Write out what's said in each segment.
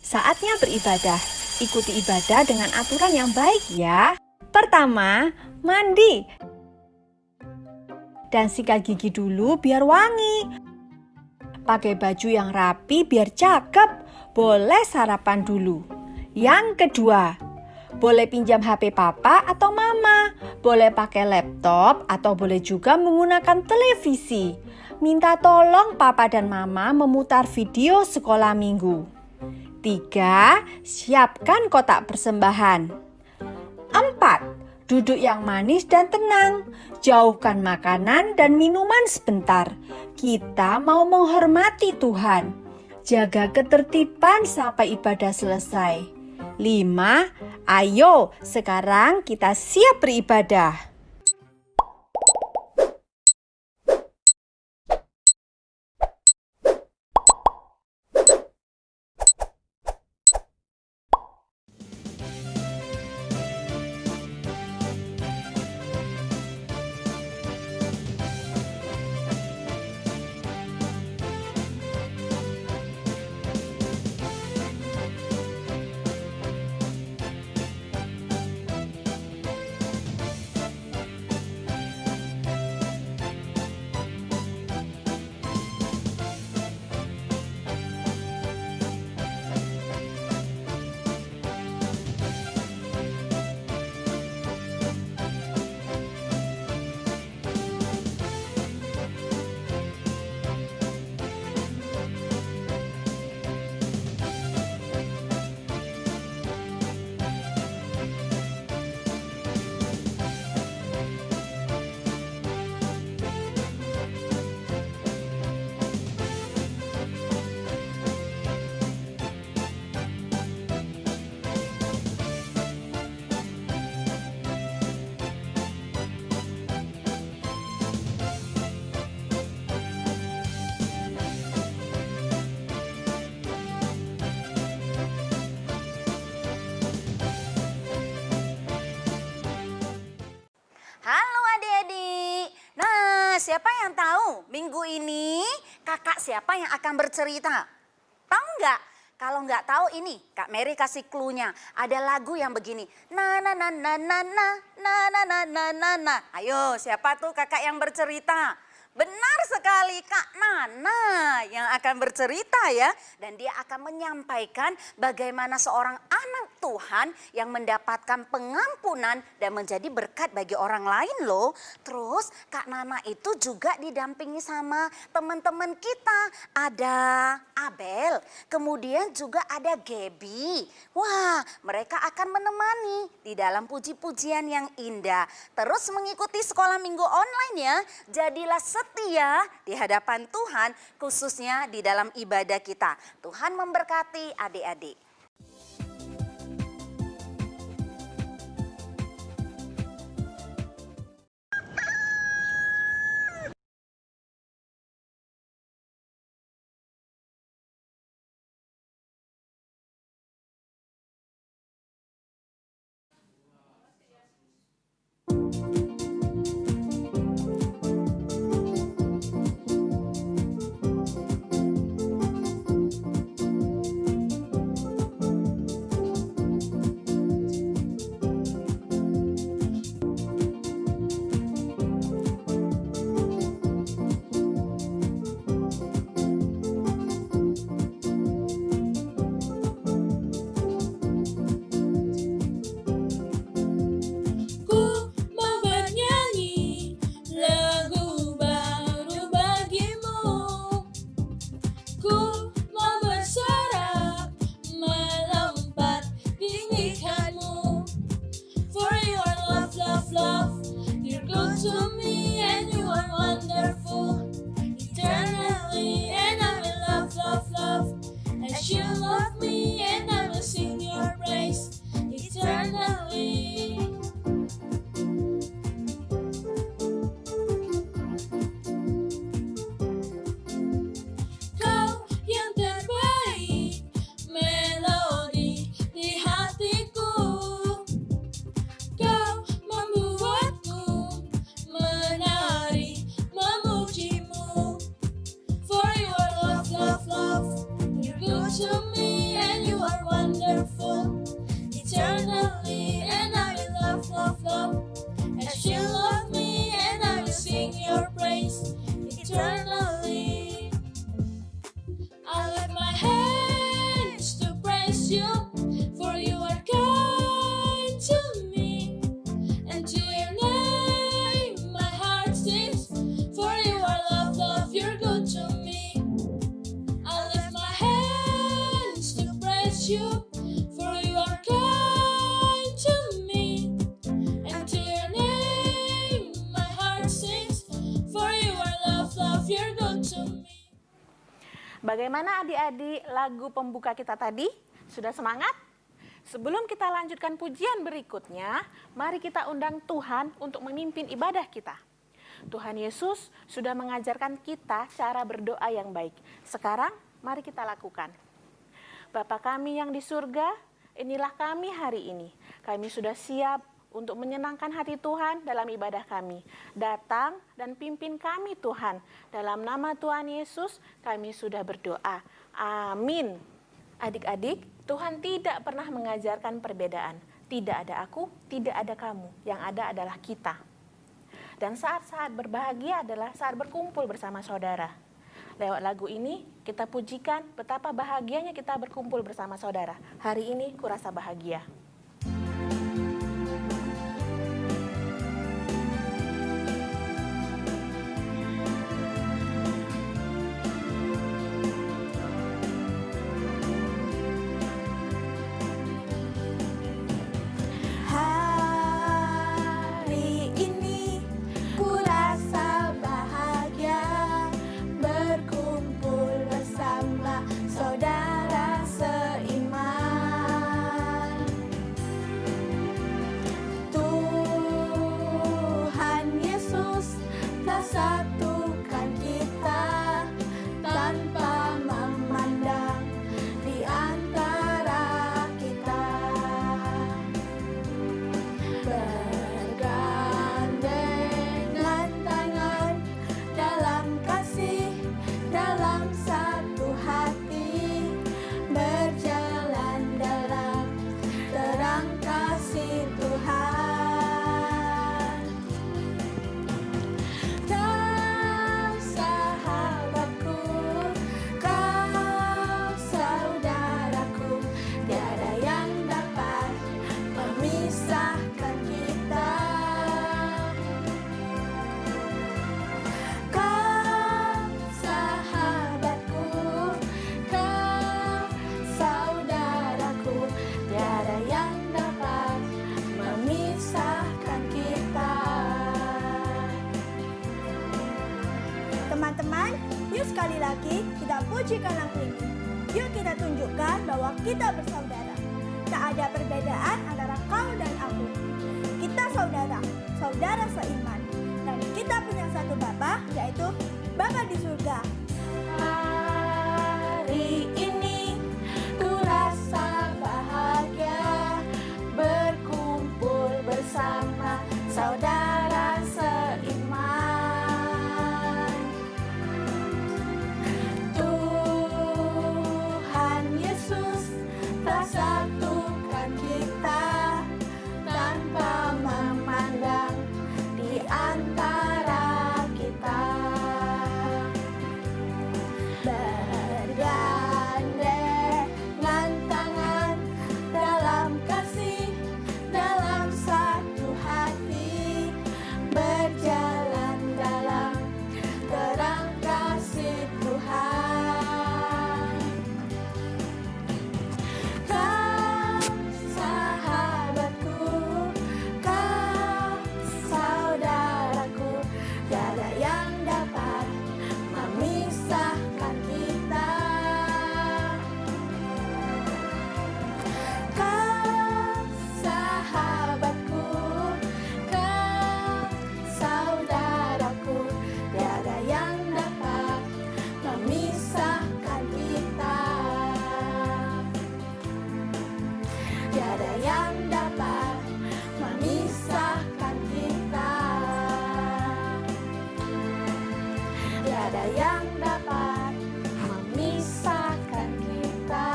Saatnya beribadah. Ikuti ibadah dengan aturan yang baik ya. Pertama, mandi. Dan sikat gigi dulu biar wangi. Pakai baju yang rapi biar cakep. Boleh sarapan dulu. Yang kedua, boleh pinjam HP papa atau mama. Boleh pakai laptop atau boleh juga menggunakan televisi. Minta tolong papa dan mama memutar video sekolah minggu. 3. Siapkan kotak persembahan. 4. Duduk yang manis dan tenang. Jauhkan makanan dan minuman sebentar. Kita mau menghormati Tuhan. Jaga ketertiban sampai ibadah selesai. 5. Ayo, sekarang kita siap beribadah. Halo adik-adik. Nah, siapa yang tahu minggu ini kakak siapa yang akan bercerita? Tahu nggak? Kalau nggak tahu ini Kak Mary kasih clue-nya. Ada lagu yang begini. Na na na na na na na na na na na na. Ayo, siapa tuh kakak yang bercerita? Benar sekali Kak Nana yang akan bercerita ya. Dan dia akan menyampaikan bagaimana seorang anak Tuhan yang mendapatkan pengampunan dan menjadi berkat bagi orang lain loh. Terus Kak Nana itu juga didampingi sama teman-teman kita. Ada Abel, kemudian juga ada Gaby. Wah, mereka akan menemani di dalam puji-pujian yang indah. Terus mengikuti sekolah minggu online ya. Jadilah setia di hadapan Tuhan, khususnya di dalam ibadah kita. Tuhan memberkati adik-adik. Bagaimana adik-adik lagu pembuka kita tadi? Sudah semangat? Sebelum kita lanjutkan pujian berikutnya, mari kita undang Tuhan untuk memimpin ibadah kita. Tuhan Yesus sudah mengajarkan kita cara berdoa yang baik. Sekarang mari kita lakukan. Bapa kami yang di surga, inilah kami hari ini. Kami sudah siap untuk menyenangkan hati Tuhan dalam ibadah kami. Datang dan pimpin kami Tuhan. Dalam nama Tuhan Yesus kami sudah berdoa. Amin. Adik-adik, Tuhan tidak pernah mengajarkan perbedaan. Tidak ada aku, tidak ada kamu. Yang ada adalah kita. Dan saat-saat berbahagia adalah saat berkumpul bersama saudara. Lewat lagu ini kita pujikan betapa bahagianya kita berkumpul bersama saudara. Hari ini kurasa bahagia. Teman-teman, yuk sekali lagi kita pujikan lagu ini. Yuk kita tunjukkan bahwa kita bersaudara. Tak ada perbedaan antara kau dan aku. Kita saudara, saudara seiman. Dan kita punya satu Bapa, yaitu Bapa di surga. Hari ini ku rasa bahagia berkumpul bersama saudara seiman. Tuhan Yesus telah satukan kita tanpa memandang di antara kita. Bergandengan tangan dalam kasih, dalam satu hati, berjalan dalam terang kasih Tuhan. Kau sahabatku, kau saudaraku, tiada yang dapat memisahkan kita. Kau sahabatku, kau saudaraku, tiada yang dapat memisahkan kita. Tiada yang dapat memisahkan kita. Tiada yang dapat memisahkan kita.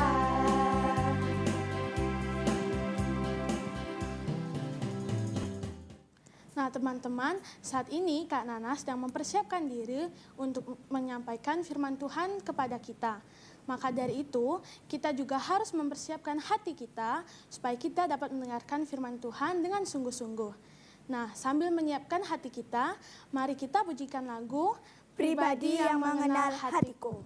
Nah teman-teman, saat ini Kak Nana sedang mempersiapkan diri untuk menyampaikan firman Tuhan kepada kita. Maka dari itu, kita juga harus mempersiapkan hati kita supaya kita dapat mendengarkan firman Tuhan dengan sungguh-sungguh. Nah, sambil menyiapkan hati kita, mari kita pujikan lagu Pribadi yang mengenal hatiku.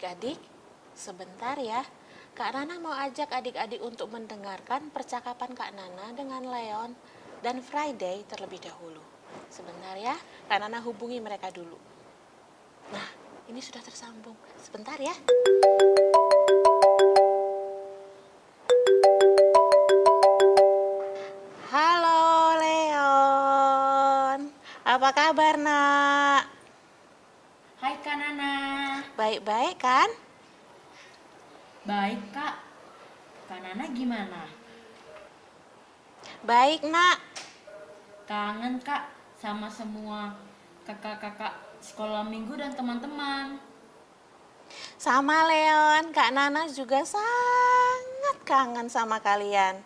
Adik-adik, sebentar ya. Kak Nana mau ajak adik-adik untuk mendengarkan percakapan Kak Nana dengan Leon dan Friday terlebih dahulu. Sebentar ya, Kak Nana hubungi mereka dulu. Nah, ini sudah tersambung. Sebentar ya. Halo Leon, apa kabar nak? Hai Kak Nana. Baik-baik kan? Baik Kak. Kak Nana gimana? Baik nak. Kangen Kak sama semua kakak-kakak sekolah minggu dan teman-teman. Sama Leon, Kak Nana juga sangat kangen sama kalian.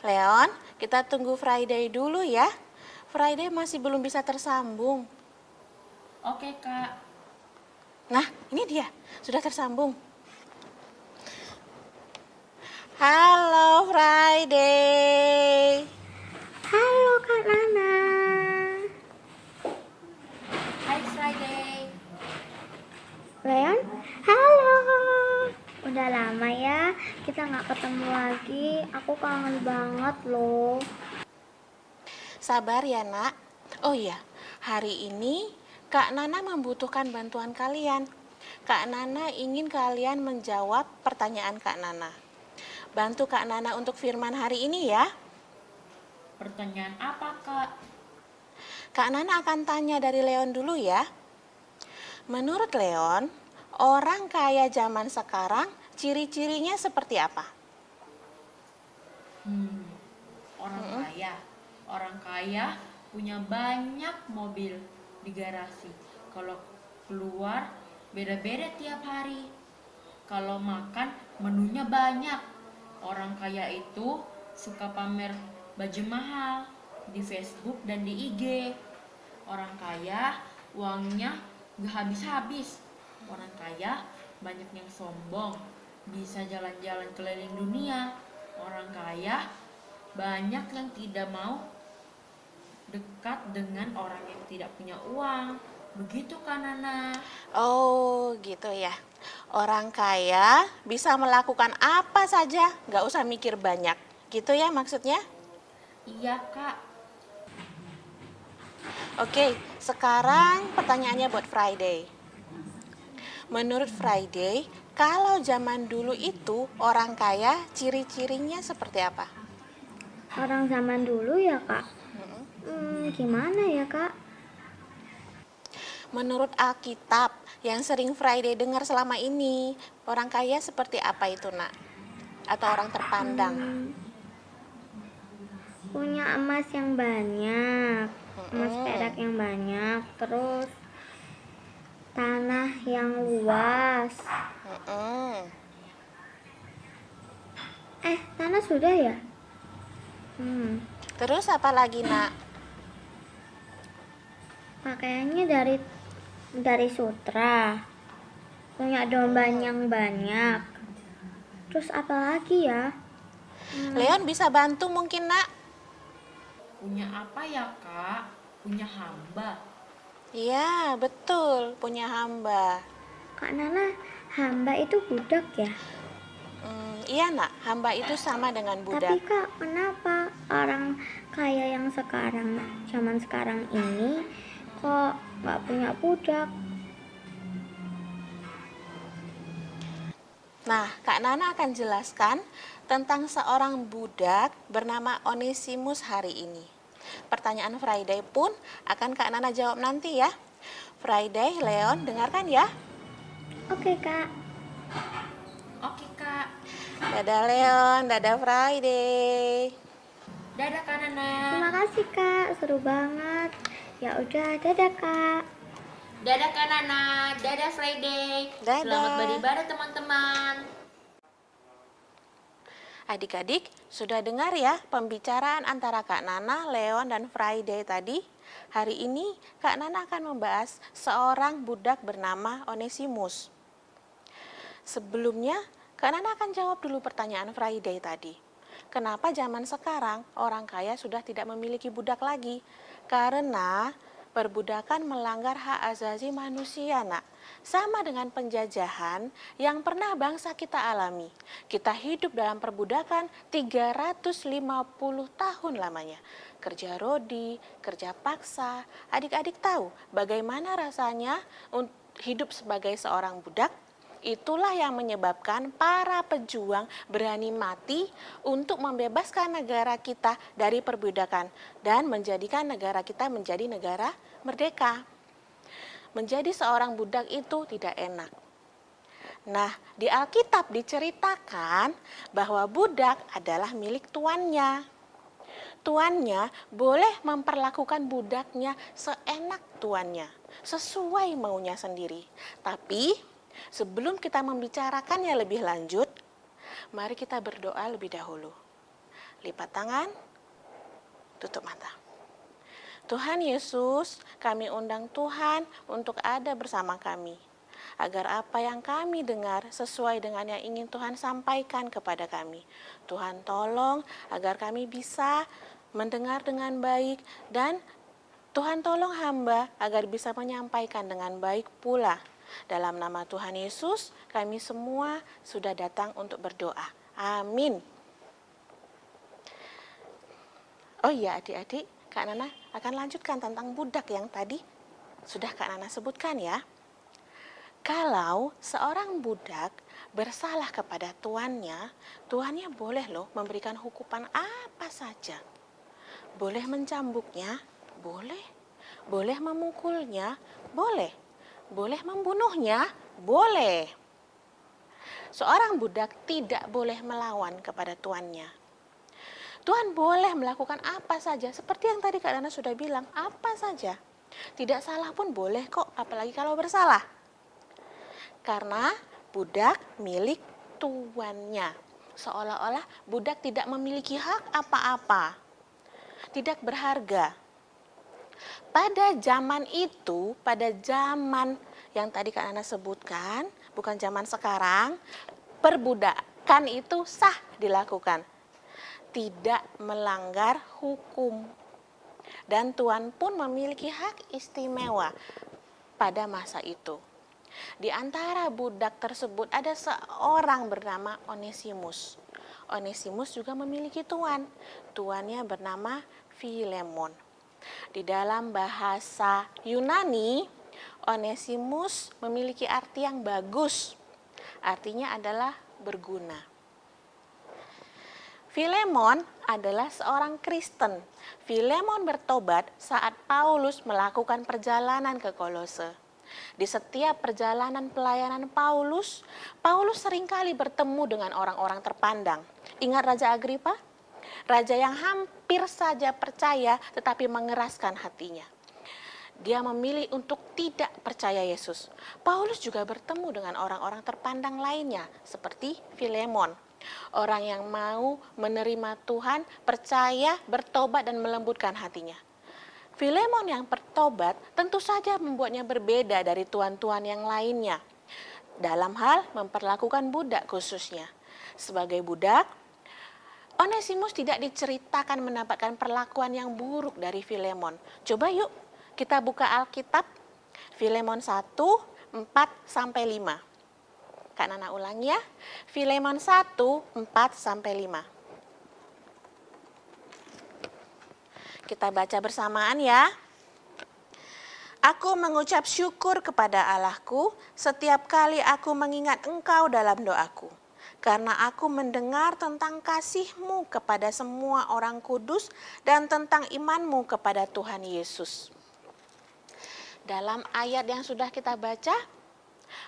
Leon, kita tunggu Friday dulu ya. Friday masih belum bisa tersambung. Oke Kak. Nah, ini dia, sudah tersambung. Halo Friday. Halo Kak Nana. Hai Friday. Leon, halo. Udah lama ya kita nggak ketemu lagi. Aku kangen banget loh. Sabar ya nak. Oh iya, hari ini Kak Nana membutuhkan bantuan kalian. Kak Nana ingin kalian menjawab pertanyaan Kak Nana. Bantu Kak Nana untuk firman hari ini ya. Pertanyaan apa Kak? Kak Nana akan tanya dari Leon dulu ya. Menurut Leon, orang kaya zaman sekarang ciri-cirinya seperti apa? Orang kaya. Orang kaya punya banyak mobil di garasi. Kalau keluar beda-beda tiap hari. Kalau makan menunya banyak. Orang kaya itu suka pamer baju mahal di Facebook dan di IG. Orang kaya uangnya gak habis-habis. Orang kaya banyak yang sombong, bisa jalan-jalan keliling dunia. Orang kaya banyak yang tidak mau dekat dengan orang yang tidak punya uang. Begitu kan Nana? Oh gitu ya. Orang kaya bisa melakukan apa saja, gak usah mikir banyak. Gitu ya maksudnya? Iya Kak. Oke, sekarang pertanyaannya buat Friday. Menurut Friday, kalau zaman dulu itu orang kaya ciri-cirinya seperti apa? Orang zaman dulu ya Kak. Gimana ya Kak? Menurut Alkitab yang sering Friday dengar selama ini, orang kaya seperti apa itu nak? Atau orang terpandang? Punya emas yang banyak, emas perak yang banyak, terus tanah yang luas. Tanah sudah ya? Terus apa lagi nak? Pakaiannya dari sutra, punya domba yang banyak. Terus apa lagi ya? Leon bisa bantu mungkin nak? Punya apa ya Kak? Punya hamba. Iya betul, punya hamba. Kak Nana, hamba itu budak ya? Iya nak, hamba itu sama dengan Tapi budak. Kak, kenapa orang kaya yang sekarang, zaman sekarang ini kok nggak punya budak? Nah, Kak Nana akan jelaskan tentang seorang budak bernama Onesimus hari ini. Pertanyaan Friday pun akan Kak Nana jawab nanti ya. Friday, Leon, dengarkan ya. Oke Kak. Oke Kak. Dadah Leon, dadah Friday. Dadah Kak Nana. Terima kasih Kak, seru banget. Ya udah, dadah Kak. Dadah Kak Nana. Dadah Friday. Dadah. Selamat beribadah teman-teman. Adik-adik, sudah dengar ya pembicaraan antara Kak Nana, Leon, dan Friday tadi? Hari ini Kak Nana akan membahas seorang budak bernama Onesimus. Sebelumnya, Kak Nana akan jawab dulu pertanyaan Friday tadi. Kenapa zaman sekarang orang kaya sudah tidak memiliki budak lagi? Karena perbudakan melanggar hak asasi manusia, nak. Sama dengan penjajahan yang pernah bangsa kita alami. Kita hidup dalam perbudakan 350 tahun lamanya. Kerja rodi, kerja paksa. Adik-adik tahu bagaimana rasanya hidup sebagai seorang budak? Itulah yang menyebabkan para pejuang berani mati untuk membebaskan negara kita dari perbudakan dan menjadikan negara kita menjadi negara merdeka. Menjadi seorang budak itu tidak enak. Nah, di Alkitab diceritakan bahwa budak adalah milik tuannya. Tuannya boleh memperlakukan budaknya seenak tuannya, sesuai maunya sendiri. Tapi sebelum kita membicarakannya lebih lanjut, mari kita berdoa lebih dahulu. Lipat tangan, tutup mata. Tuhan Yesus, kami undang Tuhan untuk ada bersama kami, agar apa yang kami dengar sesuai dengan yang ingin Tuhan sampaikan kepada kami. Tuhan tolong agar kami bisa mendengar dengan baik, dan Tuhan tolong hamba agar bisa menyampaikan dengan baik pula. Dalam nama Tuhan Yesus, kami semua sudah datang untuk berdoa. Amin. Oh iya adik-adik, Kak Nana akan lanjutkan tentang budak yang tadi sudah Kak Nana sebutkan ya. Kalau seorang budak bersalah kepada tuannya, tuannya boleh loh memberikan hukuman apa saja. Boleh mencambuknya, boleh. Boleh memukulnya, boleh. Boleh membunuhnya, boleh. Seorang budak tidak boleh melawan kepada tuannya. Tuhan boleh melakukan apa saja, seperti yang tadi Kak Nana sudah bilang, apa saja. Tidak salah pun boleh kok, apalagi kalau bersalah. Karena budak milik tuannya. Seolah-olah budak tidak memiliki hak apa-apa. Tidak berharga. Pada zaman itu, pada zaman yang tadi Kak Nana sebutkan, bukan zaman sekarang, perbudakan itu sah dilakukan. Tidak melanggar hukum. Dan Tuhan pun memiliki hak istimewa pada masa itu. Di antara budak tersebut ada seorang bernama Onesimus. Onesimus juga memiliki tuan. Tuannya bernama Filemon. Di dalam bahasa Yunani, Onesimus memiliki arti yang bagus. Artinya adalah berguna. Filemon adalah seorang Kristen. Filemon bertobat saat Paulus melakukan perjalanan ke Kolose. Di setiap perjalanan pelayanan Paulus seringkali bertemu dengan orang-orang terpandang. Ingat Raja Agripa? Raja yang hampir saja percaya tetapi mengeraskan hatinya. Dia memilih untuk tidak percaya Yesus. Paulus juga bertemu dengan orang-orang terpandang lainnya seperti Filemon. Orang yang mau menerima Tuhan, percaya, bertobat dan melembutkan hatinya. Filemon yang bertobat tentu saja membuatnya berbeda dari tuan-tuan yang lainnya. Dalam hal memperlakukan budak khususnya. Sebagai budak, Onesimus tidak diceritakan mendapatkan perlakuan yang buruk dari Filemon. Coba yuk kita buka Alkitab, Filemon 1, 4-5. Kak Nana ulangi ya, Filemon 1, 4-5. Kita baca bersamaan ya. Aku mengucap syukur kepada Allahku setiap kali aku mengingat Engkau dalam doaku. Karena aku mendengar tentang kasih-Mu kepada semua orang kudus dan tentang iman-Mu kepada Tuhan Yesus. Dalam ayat yang sudah kita baca,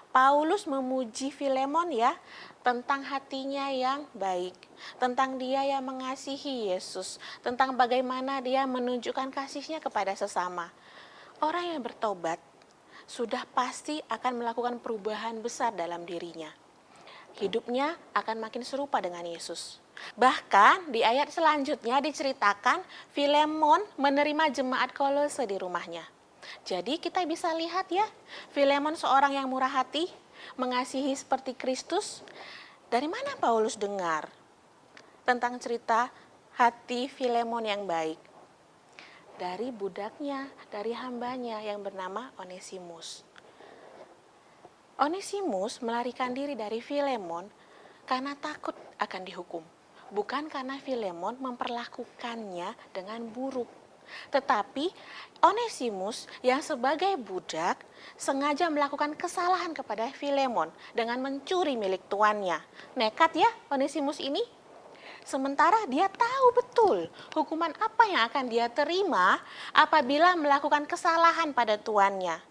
Paulus memuji Filemon ya tentang hatinya yang baik, tentang dia yang mengasihi Yesus, tentang bagaimana dia menunjukkan kasihnya kepada sesama. Orang yang bertobat sudah pasti akan melakukan perubahan besar dalam dirinya. Hidupnya akan makin serupa dengan Yesus. Bahkan di ayat selanjutnya diceritakan Filemon menerima jemaat Kolose di rumahnya. Jadi kita bisa lihat ya, Filemon seorang yang murah hati, mengasihi seperti Kristus. Dari mana Paulus dengar tentang cerita hati Filemon yang baik? dari budaknya, dari hambanya yang bernama Onesimus. Onesimus melarikan diri dari Filemon karena takut akan dihukum, bukan karena Filemon memperlakukannya dengan buruk. Tetapi Onesimus yang sebagai budak sengaja melakukan kesalahan kepada Filemon dengan mencuri milik tuannya. Nekat ya Onesimus ini. Sementara dia tahu betul hukuman apa yang akan dia terima apabila melakukan kesalahan pada tuannya.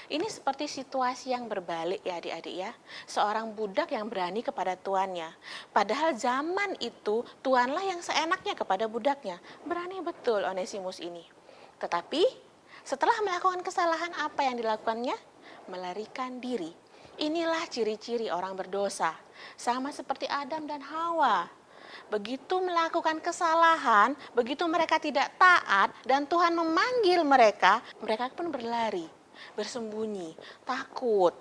Ini seperti situasi yang berbalik ya adik-adik ya. Seorang budak yang berani kepada tuannya. Padahal zaman itu tuanlah yang seenaknya kepada budaknya. Berani betul Onesimus ini. Tetapi setelah melakukan kesalahan apa yang dilakukannya? Melarikan diri. Inilah ciri-ciri orang berdosa. Sama seperti Adam dan Hawa. Begitu melakukan kesalahan, begitu mereka tidak taat dan Tuhan memanggil mereka, mereka pun berlari, bersembunyi, takut.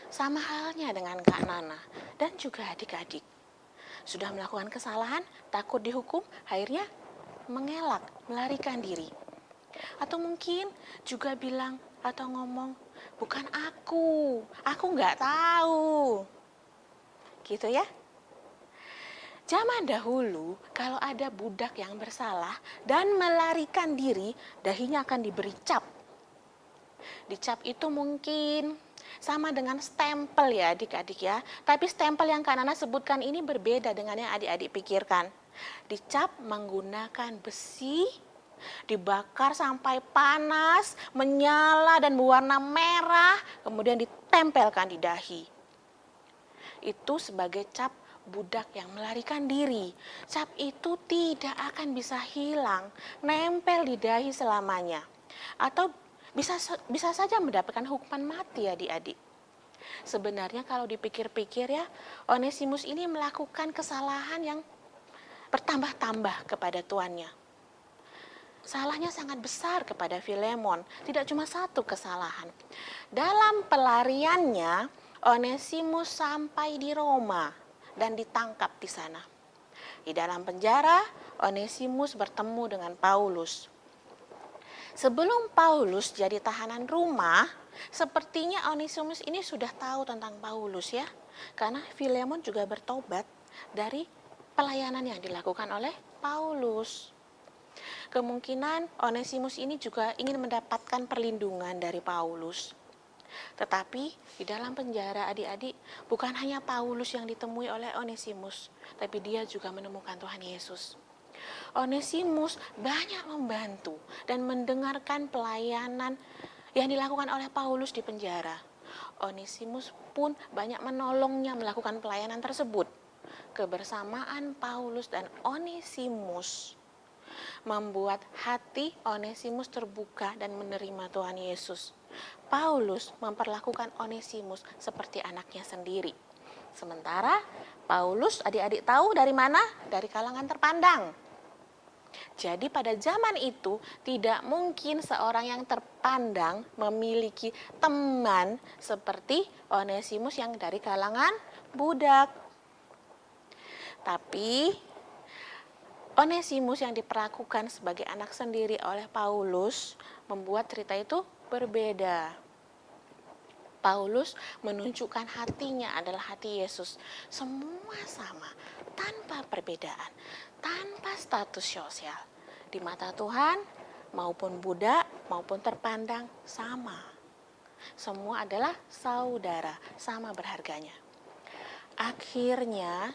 Sama halnya dengan Kak Nana dan juga adik-adik. Sudah melakukan kesalahan, takut dihukum, akhirnya mengelak, melarikan diri. Atau mungkin juga bilang atau ngomong, bukan aku nggak tahu. Gitu ya. Zaman dahulu, kalau ada budak yang bersalah dan melarikan diri, dahinya akan diberi cap. Dicap itu mungkin sama dengan stempel ya adik-adik ya. Tapi stempel yang Kak Nana sebutkan ini berbeda dengan yang adik-adik pikirkan. Dicap menggunakan besi, dibakar sampai panas, menyala dan berwarna merah, kemudian ditempelkan di dahi. Itu sebagai cap budak yang melarikan diri. Cap itu tidak akan bisa hilang, nempel di dahi selamanya. Atau bisa saja mendapatkan hukuman mati adik-adik. Sebenarnya kalau dipikir-pikir ya, Onesimus ini melakukan kesalahan yang bertambah-tambah kepada tuannya. Salahnya sangat besar kepada Filemon, tidak cuma satu kesalahan. Dalam pelariannya, Onesimus sampai di Roma dan ditangkap di sana. Di dalam penjara, Onesimus bertemu dengan Paulus. Sebelum Paulus jadi tahanan rumah, sepertinya Onesimus ini sudah tahu tentang Paulus ya. Karena Filemon juga bertobat dari pelayanan yang dilakukan oleh Paulus. Kemungkinan Onesimus ini juga ingin mendapatkan perlindungan dari Paulus. Tetapi di dalam penjara adik-adik bukan hanya Paulus yang ditemui oleh Onesimus, tapi dia juga menemukan Tuhan Yesus. Onesimus banyak membantu dan mendengarkan pelayanan yang dilakukan oleh Paulus di penjara. Onesimus pun banyak menolongnya melakukan pelayanan tersebut. Kebersamaan Paulus dan Onesimus membuat hati Onesimus terbuka dan menerima Tuhan Yesus. Paulus memperlakukan Onesimus seperti anaknya sendiri. Sementara Paulus adik-adik tahu dari mana? Dari kalangan terpandang. Jadi pada zaman itu tidak mungkin seorang yang terpandang memiliki teman seperti Onesimus yang dari kalangan budak. Tapi Onesimus yang diperlakukan sebagai anak sendiri oleh Paulus membuat cerita itu berbeda. Paulus menunjukkan hatinya adalah hati Yesus. Semua sama, tanpa perbedaan, tanpa status sosial. Di mata Tuhan, maupun budak, maupun terpandang, sama. Semua adalah saudara, sama berharganya. Akhirnya,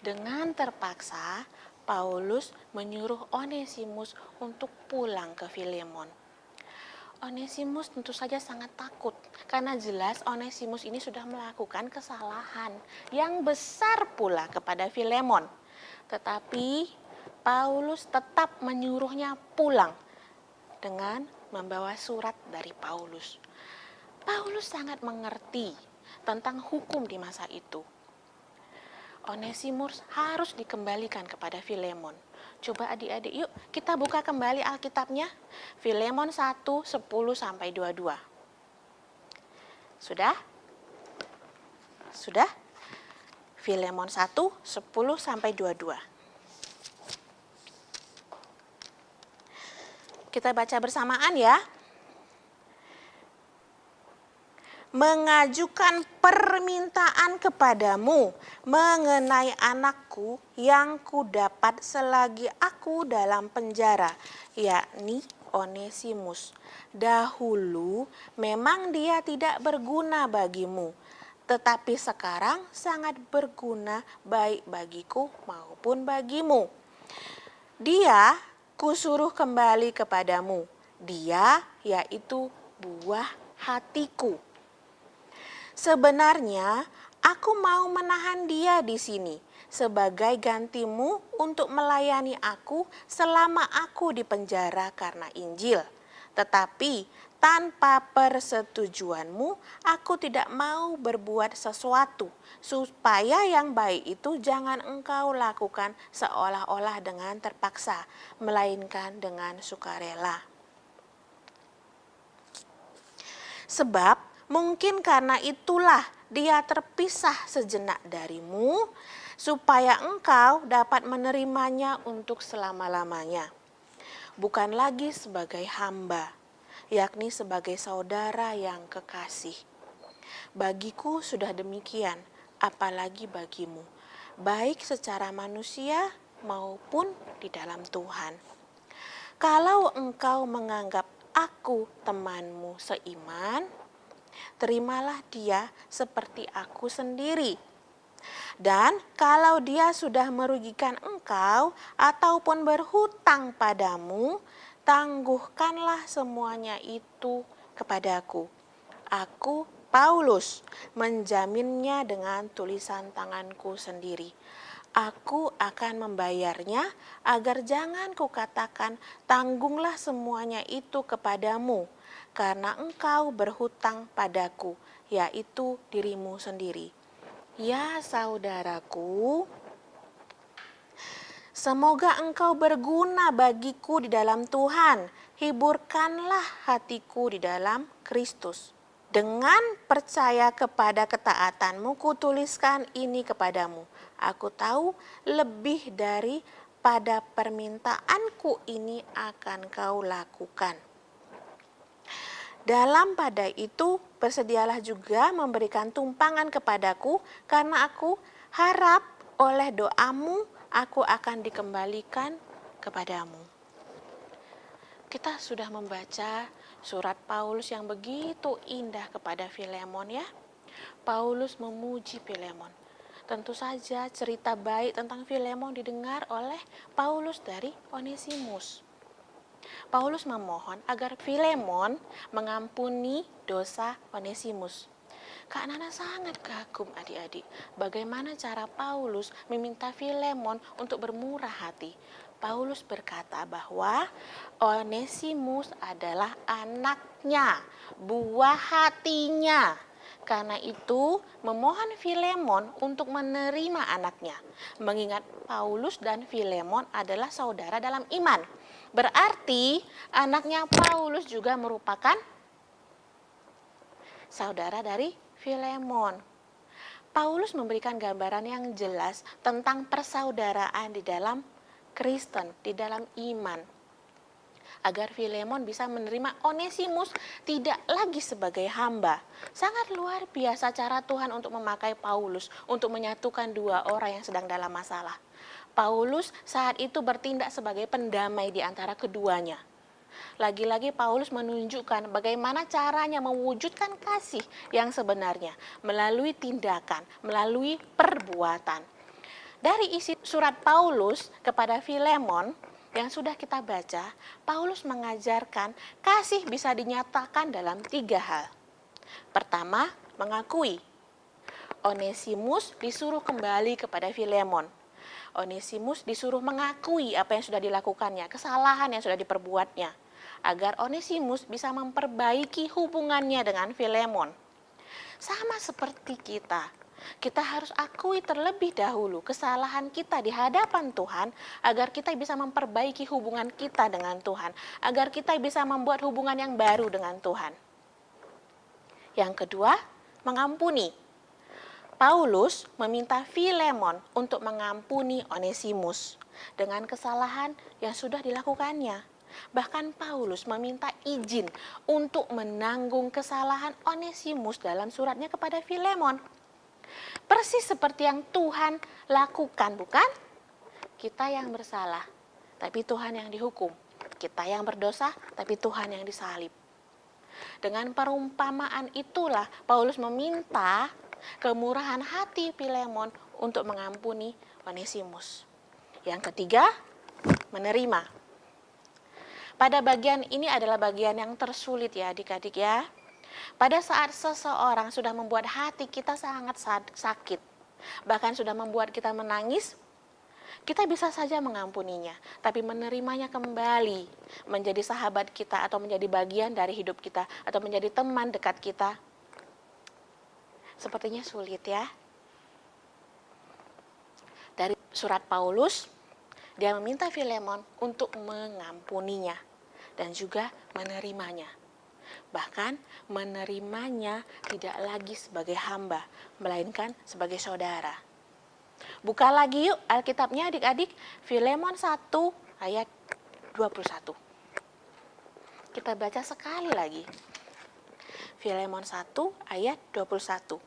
dengan terpaksa, Paulus menyuruh Onesimus untuk pulang ke Filemon. Onesimus tentu saja sangat takut karena jelas Onesimus ini sudah melakukan kesalahan yang besar pula kepada Filemon. Tetapi Paulus tetap menyuruhnya pulang dengan membawa surat dari Paulus. Paulus sangat mengerti tentang hukum di masa itu. Onesimus harus dikembalikan kepada Filemon. Coba adik-adik yuk kita buka kembali Alkitabnya. Filemon 1, 10-22. Sudah? Sudah? Filemon 1, 10-22. Kita baca bersamaan ya. Mengajukan permintaan kepadamu mengenai anakku yang kudapat selagi aku dalam penjara, yakni Onesimus. Dahulu memang dia tidak berguna bagimu, tetapi sekarang sangat berguna baik bagiku maupun bagimu. Dia kusuruh kembali kepadamu. Dia yaitu buah hatiku. Sebenarnya aku mau menahan dia di sini sebagai gantimu untuk melayani aku selama aku di penjara karena Injil. Tetapi tanpa persetujuanmu aku tidak mau berbuat sesuatu supaya yang baik itu jangan engkau lakukan seolah-olah dengan terpaksa, melainkan dengan sukarela. Sebab mungkin karena itulah dia terpisah sejenak darimu, supaya engkau dapat menerimanya untuk selama-lamanya. Bukan lagi sebagai hamba, yakni sebagai saudara yang kekasih. Bagiku sudah demikian, apalagi bagimu, baik secara manusia maupun di dalam Tuhan. Kalau engkau menganggap aku temanmu seiman, terimalah dia seperti aku sendiri. Dan kalau dia sudah merugikan engkau ataupun berhutang padamu, tangguhkanlah semuanya itu kepadaku. Aku, Paulus, menjaminnya dengan tulisan tanganku sendiri. Aku akan membayarnya agar jangan kukatakan tanggunglah semuanya itu kepadamu, karena engkau berhutang padaku, yaitu dirimu sendiri. Ya saudaraku, semoga engkau berguna bagiku di dalam Tuhan. Hiburkanlah hatiku di dalam Kristus. Dengan percaya kepada ketaatanmu, kutuliskan ini kepadamu. Aku tahu lebih daripada permintaanku ini akan kau lakukan. Dalam pada itu bersedialah juga memberikan tumpangan kepadaku, karena aku harap oleh doamu aku akan dikembalikan kepadamu. Kita sudah membaca surat Paulus yang begitu indah kepada Filemon ya. Paulus memuji Filemon. Tentu saja cerita baik tentang Filemon didengar oleh Paulus dari Onesimus. Paulus memohon agar Filemon mengampuni dosa Onesimus. Kak Nana sangat kagum adik-adik, bagaimana cara Paulus meminta Filemon untuk bermurah hati. Paulus berkata bahwa Onesimus adalah anaknya, buah hatinya. Karena itu memohon Filemon untuk menerima anaknya. Mengingat Paulus dan Filemon adalah saudara dalam iman. Berarti anaknya Paulus juga merupakan saudara dari Filemon. Paulus memberikan gambaran yang jelas tentang persaudaraan di dalam Kristen, di dalam iman. Agar Filemon bisa menerima Onesimus tidak lagi sebagai hamba. Sangat luar biasa cara Tuhan untuk memakai Paulus untuk menyatukan dua orang yang sedang dalam masalah. Paulus saat itu bertindak sebagai pendamai di antara keduanya. Lagi-lagi Paulus menunjukkan bagaimana caranya mewujudkan kasih yang sebenarnya melalui tindakan, melalui perbuatan. Dari isi surat Paulus kepada Filemon yang sudah kita baca, Paulus mengajarkan kasih bisa dinyatakan dalam 3 hal. Pertama, mengakui. Onesimus disuruh kembali kepada Filemon. Onesimus disuruh mengakui apa yang sudah dilakukannya, kesalahan yang sudah diperbuatnya, agar Onesimus bisa memperbaiki hubungannya dengan Filemon. Sama seperti kita harus akui terlebih dahulu kesalahan kita di hadapan Tuhan, agar kita bisa memperbaiki hubungan kita dengan Tuhan, agar kita bisa membuat hubungan yang baru dengan Tuhan. Yang kedua, mengampuni. Paulus meminta Filemon untuk mengampuni Onesimus dengan kesalahan yang sudah dilakukannya. Bahkan Paulus meminta izin untuk menanggung kesalahan Onesimus dalam suratnya kepada Filemon. Persis seperti yang Tuhan lakukan, bukan? Kita yang bersalah, tapi Tuhan yang dihukum. Kita yang berdosa, tapi Tuhan yang disalib. Dengan perumpamaan itulah Paulus meminta kemurahan hati Filemon untuk mengampuni Onesimus. Yang ketiga, menerima. Pada bagian ini adalah bagian yang tersulit ya adik-adik ya. Pada saat seseorang sudah membuat hati kita sangat sakit, bahkan sudah membuat kita menangis, kita bisa saja mengampuninya, tapi menerimanya kembali menjadi sahabat kita atau menjadi bagian dari hidup kita atau menjadi teman dekat kita, sepertinya sulit ya. Dari surat Paulus, dia meminta Filemon untuk mengampuninya dan juga menerimanya. Bahkan menerimanya tidak lagi sebagai hamba, melainkan sebagai saudara. Buka lagi yuk Alkitabnya adik-adik, Filemon 1 ayat 21. Kita baca sekali lagi. Filemon 1 ayat 21.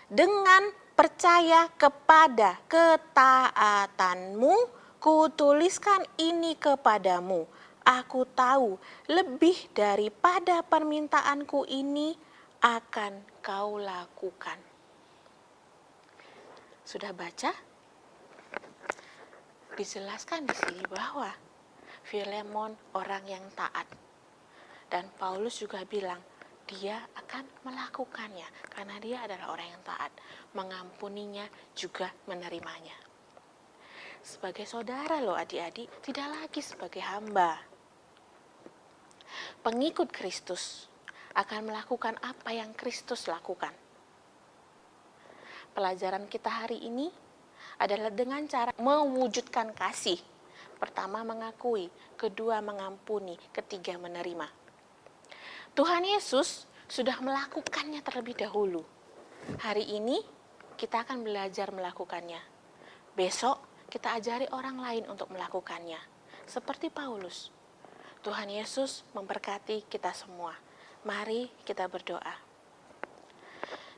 Dengan percaya kepada ketaatanmu, kutuliskan ini kepadamu. Aku tahu lebih daripada permintaanku ini akan kau lakukan. Sudah baca? Dijelaskan di sini bahwa Filemon orang yang taat. Dan Paulus juga bilang dia akan melakukannya karena dia adalah orang yang taat. Mengampuninya juga menerimanya. Sebagai saudara loh adik-adik, tidak lagi sebagai hamba. Pengikut Kristus akan melakukan apa yang Kristus lakukan. Pelajaran kita hari ini adalah dengan cara mewujudkan kasih. Pertama mengakui, kedua mengampuni, ketiga menerima. Tuhan Yesus sudah melakukannya terlebih dahulu. Hari ini kita akan belajar melakukannya. Besok kita ajari orang lain untuk melakukannya. Seperti Paulus. Tuhan Yesus memberkati kita semua. Mari kita berdoa.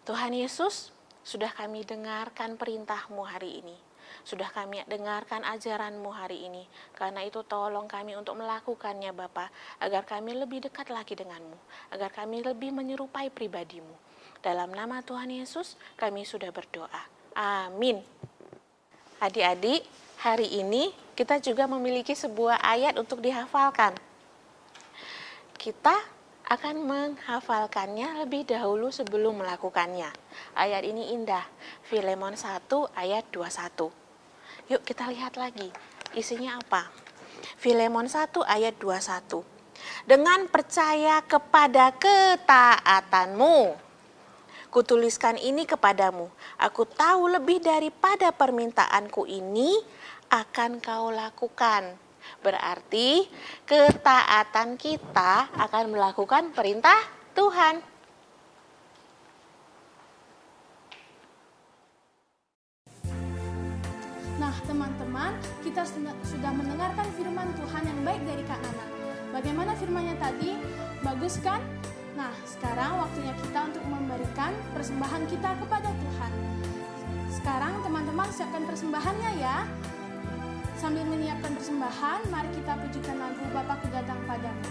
Tuhan Yesus, sudah kami dengarkan perintah-Mu hari ini. Sudah kami dengarkan ajaran-Mu hari ini. Karena itu tolong kami untuk melakukannya Bapa, agar kami lebih dekat lagi dengan-Mu. Agar kami lebih menyerupai pribadi-Mu. Dalam nama Tuhan Yesus, kami sudah berdoa. Amin. Adik-adik, hari ini kita juga memiliki sebuah ayat untuk dihafalkan. Kita akan menghafalkannya lebih dahulu sebelum melakukannya. Ayat ini indah, Filemon 1 ayat 21. Yuk kita lihat lagi, isinya apa? Filemon 1 ayat 21. Dengan percaya kepada ketaatanmu, kutuliskan ini kepadamu. Aku tahu lebih daripada permintaanku ini akan kau lakukan. Berarti ketaatan kita akan melakukan perintah Tuhan. Nah, teman-teman, kita sudah mendengarkan firman Tuhan yang baik dari Kak Nana. Bagaimana firmannya tadi? Bagus kan? Nah, sekarang waktunya kita untuk memberikan persembahan kita kepada Tuhan. Sekarang teman-teman siapkan persembahannya ya. Sambil menyiapkan persembahan, mari kita pujikan lagu Bapakku Datang Padamu.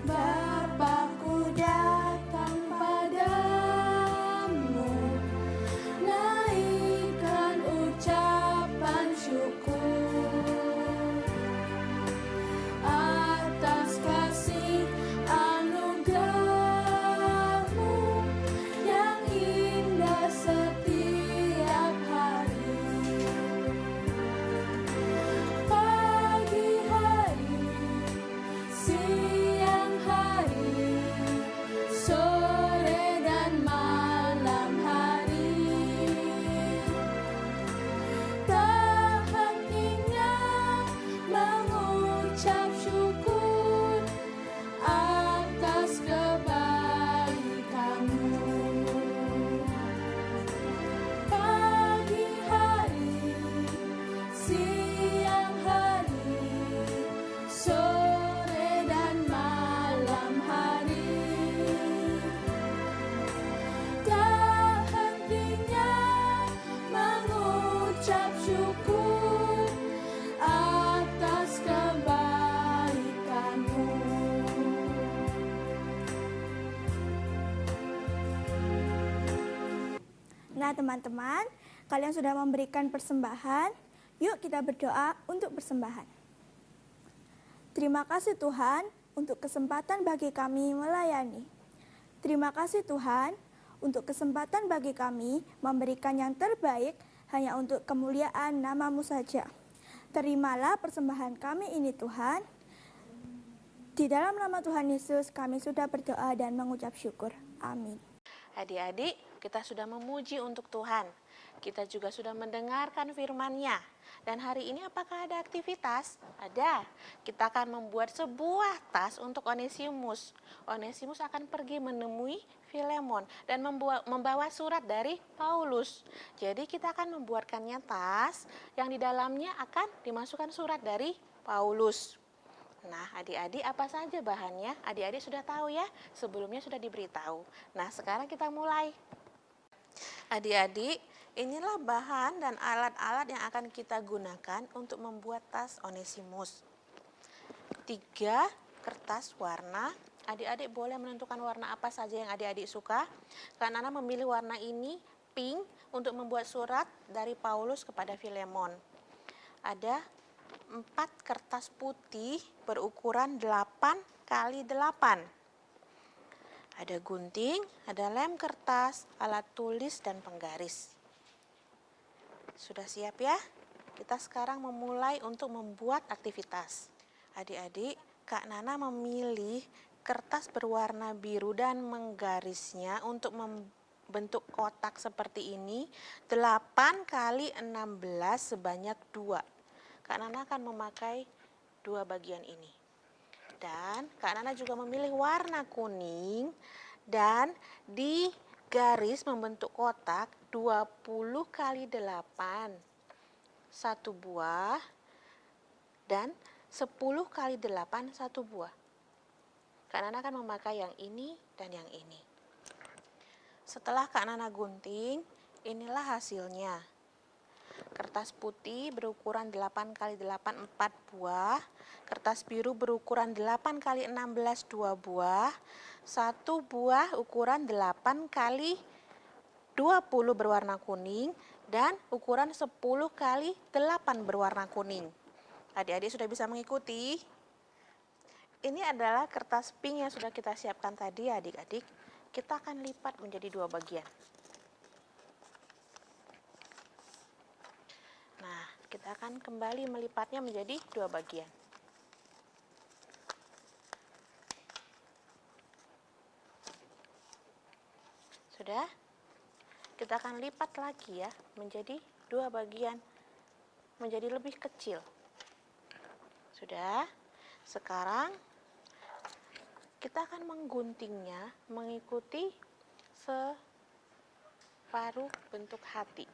Bapakku datang padamu, naikkan ucapan syukur atas kasih anugerah-Mu yang indah setiap hari. Pagi hari, siang hari, Nah teman-teman, kalian sudah memberikan persembahan, yuk kita berdoa untuk persembahan. Terima kasih Tuhan untuk kesempatan bagi kami melayani. Terima kasih Tuhan untuk kesempatan bagi kami memberikan yang terbaik hanya untuk kemuliaan nama-Mu saja. Terimalah persembahan kami ini Tuhan. Di dalam nama Tuhan Yesus kami sudah berdoa dan mengucap syukur. Amin. Adik-adik, kita sudah memuji untuk Tuhan. Kita juga sudah mendengarkan firman-Nya. Dan hari ini apakah ada aktivitas? Ada. Kita akan membuat sebuah tas untuk Onesimus. Onesimus akan pergi menemui Filemon dan membawa surat dari Paulus. Jadi kita akan membuatkannya tas yang di dalamnya akan dimasukkan surat dari Paulus. Nah, adik-adik apa saja bahannya? Adik-adik sudah tahu ya, sebelumnya sudah diberitahu. Nah, sekarang kita mulai. Adik-adik, inilah bahan dan alat-alat yang akan kita gunakan untuk membuat tas Onesimus. 3 kertas warna. Adik-adik boleh menentukan warna apa saja yang adik-adik suka. Kak Nana memilih warna ini, pink, untuk membuat surat dari Paulus kepada Filemon. Ada 4 kertas putih berukuran 8 x 8. Ada gunting, ada lem kertas, alat tulis, dan penggaris. Sudah siap ya? Kita sekarang memulai untuk membuat aktivitas. Adik-adik, Kak Nana memilih kertas berwarna biru dan menggarisnya untuk membentuk kotak seperti ini 8 x 16 sebanyak 2. Kak Nana akan memakai 2 bagian ini. Dan Kak Nana juga memilih warna kuning dan di garis membentuk kotak 20 x 8 1 buah dan 10 x 8 1 buah. Kak Nana akan memakai yang ini dan yang ini. Setelah Kak Nana gunting, inilah hasilnya. Kertas putih berukuran 8 x 8 4 buah, kertas biru berukuran 8 x 16 2 buah, 1 buah ukuran 8 x 20 berwarna kuning, dan ukuran 10 x 8 berwarna kuning. Adik-adik sudah bisa mengikuti? Ini adalah kertas pink yang sudah kita siapkan tadi adik-adik. Kita akan lipat menjadi 2 bagian. Nah, kita akan kembali melipatnya menjadi 2 bagian. Sudah? Kita akan lipat lagi ya, menjadi 2 bagian, menjadi lebih kecil. Sudah? Sekarang kita akan mengguntingnya mengikuti separuh bentuk hati.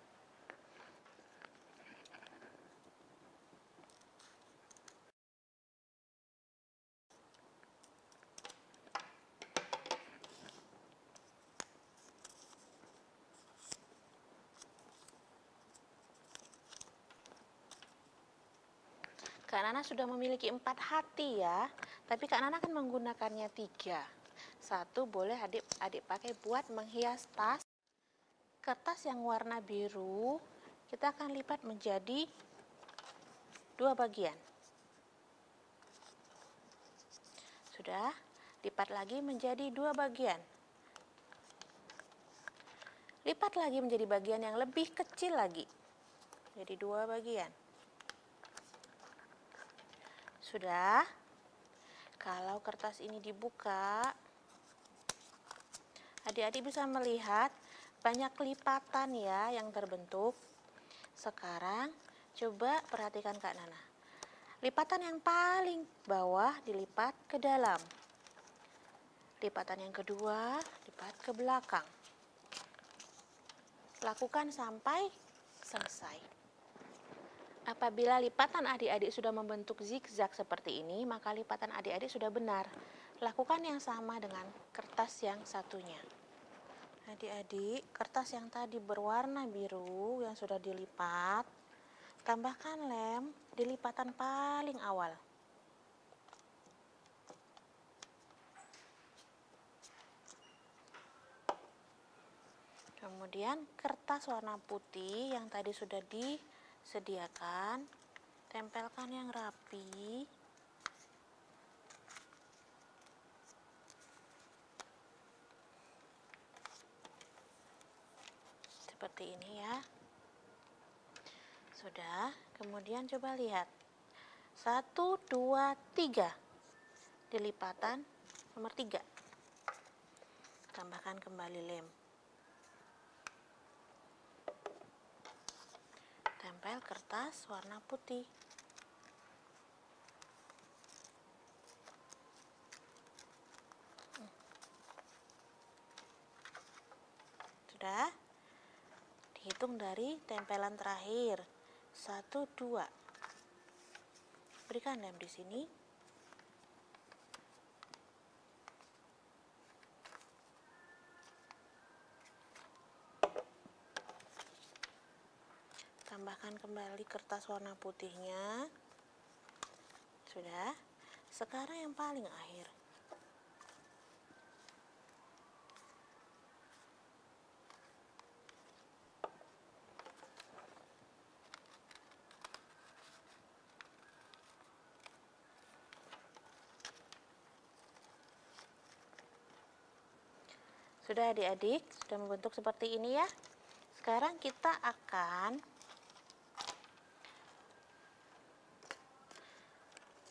Kak Nana sudah memiliki 4 hati ya, tapi Kak Nana akan menggunakannya 3. 1 boleh adik-adik pakai buat menghias tas. Kertas yang warna biru kita akan lipat menjadi 2 bagian. Sudah, lipat lagi menjadi 2 bagian. Lipat lagi menjadi bagian yang lebih kecil lagi, jadi 2 bagian. Sudah? Kalau kertas ini dibuka, adik-adik bisa melihat banyak lipatan ya yang terbentuk. Sekarang coba perhatikan Kak Nana. Lipatan yang paling bawah dilipat ke dalam. Lipatan yang kedua lipat ke belakang. Lakukan sampai selesai. Apabila lipatan adik-adik sudah membentuk zigzag seperti ini, maka lipatan adik-adik sudah benar. Lakukan yang sama dengan kertas yang satunya. Adik-adik, kertas yang tadi berwarna biru yang sudah dilipat, tambahkan lem di lipatan paling awal. Kemudian kertas warna putih yang tadi sudah disediakan, tempelkan yang rapi. Seperti ini ya. Sudah, kemudian coba lihat. 1, 2, 3. Di lipatan nomor 3. Tambahkan kembali lem. Tempel kertas warna putih. Sudah? Dihitung dari tempelan terakhir. 1, 2. Berikan lem di sini. Tambahkan kembali kertas warna putihnya. Sudah. Sekarang yang paling akhir. Sudah adik-adik, sudah membentuk seperti ini ya. Sekarang kita akan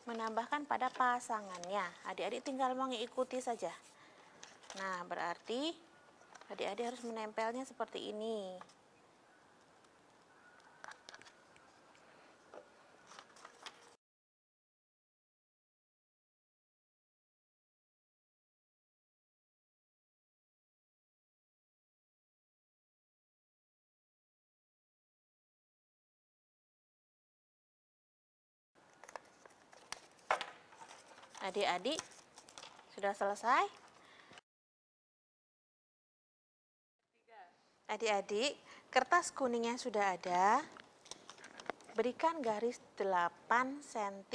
menambahkan pada pasangannya. Adik-adik tinggal mengikuti saja. Nah, berarti adik-adik harus menempelnya seperti ini. Adik-adik sudah selesai? Adik-adik, kertas kuningnya sudah ada. Berikan garis 8 cm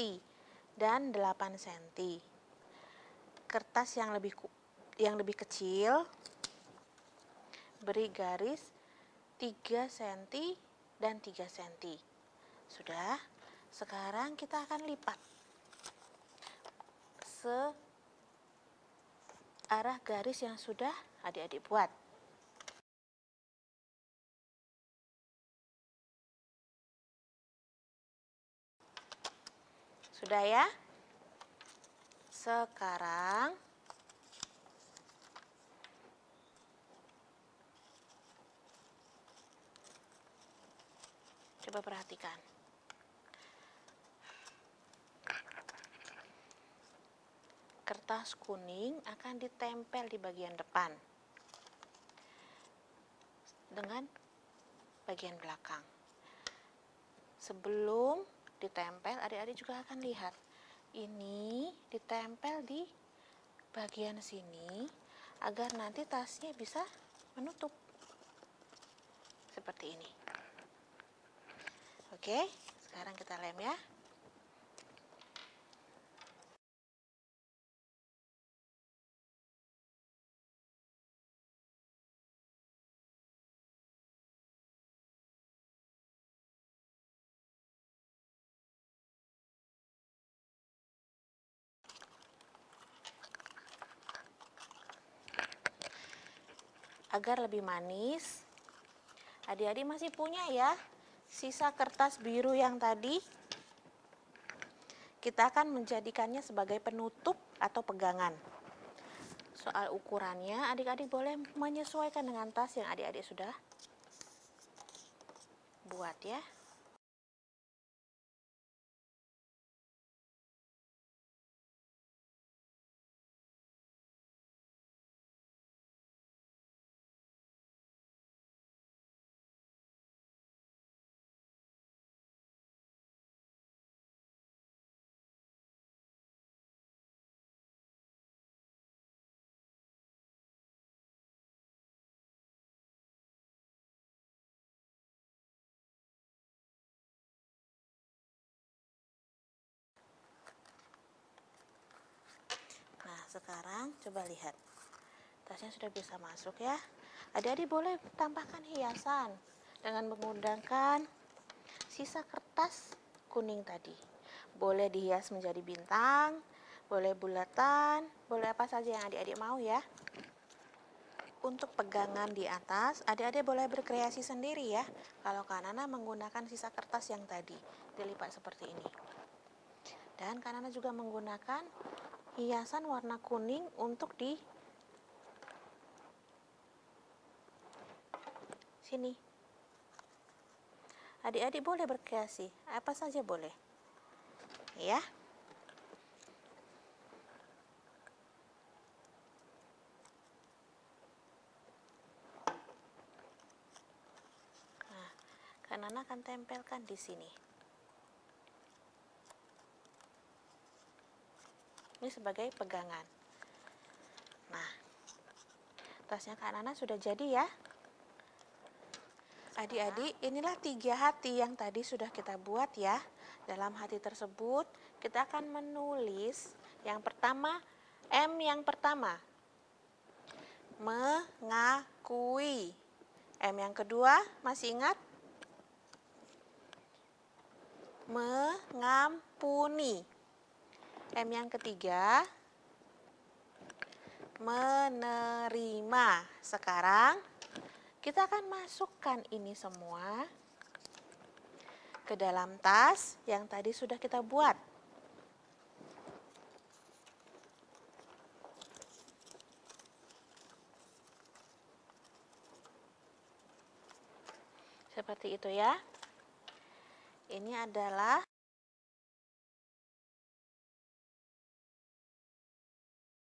dan 8 cm. Kertas yang lebih kecil beri garis 3 cm dan 3 cm. Sudah? Sekarang kita akan lipat searah garis yang sudah adik-adik buat. Sudah ya? Sekarang coba perhatikan. Kertas kuning akan ditempel di bagian depan dengan bagian belakang. Sebelum ditempel, adik-adik juga akan lihat. Ini ditempel di bagian sini agar nanti tasnya bisa menutup. Seperti ini. Oke, sekarang kita lem ya. Agar lebih manis, adik-adik masih punya ya sisa kertas biru yang tadi. Kita akan menjadikannya sebagai penutup atau pegangan. Soal ukurannya, adik-adik boleh menyesuaikan dengan tas yang adik-adik sudah buat ya. Nah, sekarang coba lihat. Tasnya sudah bisa masuk ya. Adik-adik boleh tambahkan hiasan dengan menggunakan sisa kertas kuning tadi. Boleh dihias menjadi bintang, boleh bulatan, boleh apa saja yang adik-adik mau ya. Untuk pegangan di atas, adik-adik boleh berkreasi sendiri ya. Kalau Kak Nana menggunakan sisa kertas yang tadi, dilipat seperti ini. Dan Kak Nana juga menggunakan hiasan warna kuning untuk di sini. Adik-adik boleh berkreasi, apa saja boleh. Ya. Nah, Kak Nana akan tempelkan di sini. Ini sebagai pegangan. Nah, tasnya Kak Nana sudah jadi ya. Adik-adik, inilah 3 hati yang tadi sudah kita buat ya. Dalam hati tersebut, kita akan menulis yang pertama, M yang pertama. Mengakui. M yang kedua, masih ingat? Mengampuni. M yang ketiga, menerima. Sekarang kita akan masukkan ini semua ke dalam tas yang tadi sudah kita buat. Seperti itu ya. Ini adalah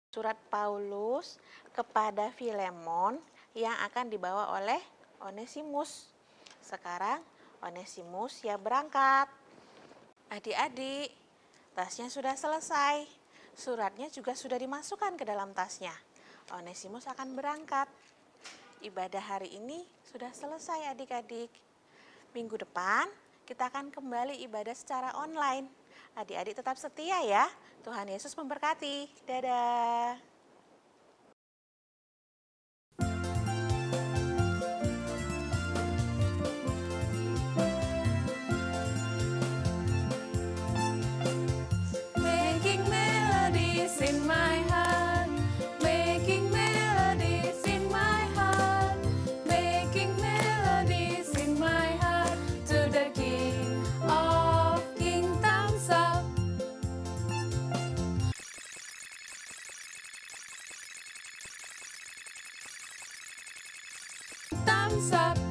surat Paulus kepada Filemon yang akan dibawa oleh Onesimus. Sekarang Onesimus ya berangkat. Adik-adik, tasnya sudah selesai. Suratnya juga sudah dimasukkan ke dalam tasnya. Onesimus akan berangkat. Ibadah hari ini sudah selesai adik-adik. Minggu depan kita akan kembali ibadah secara online. Adik-adik tetap setia ya. Tuhan Yesus memberkati. Dadah. Making melodies in my heart, making melodies in my heart, making melodies in my heart to the King of Kings. Thumbs up. Thumbs up.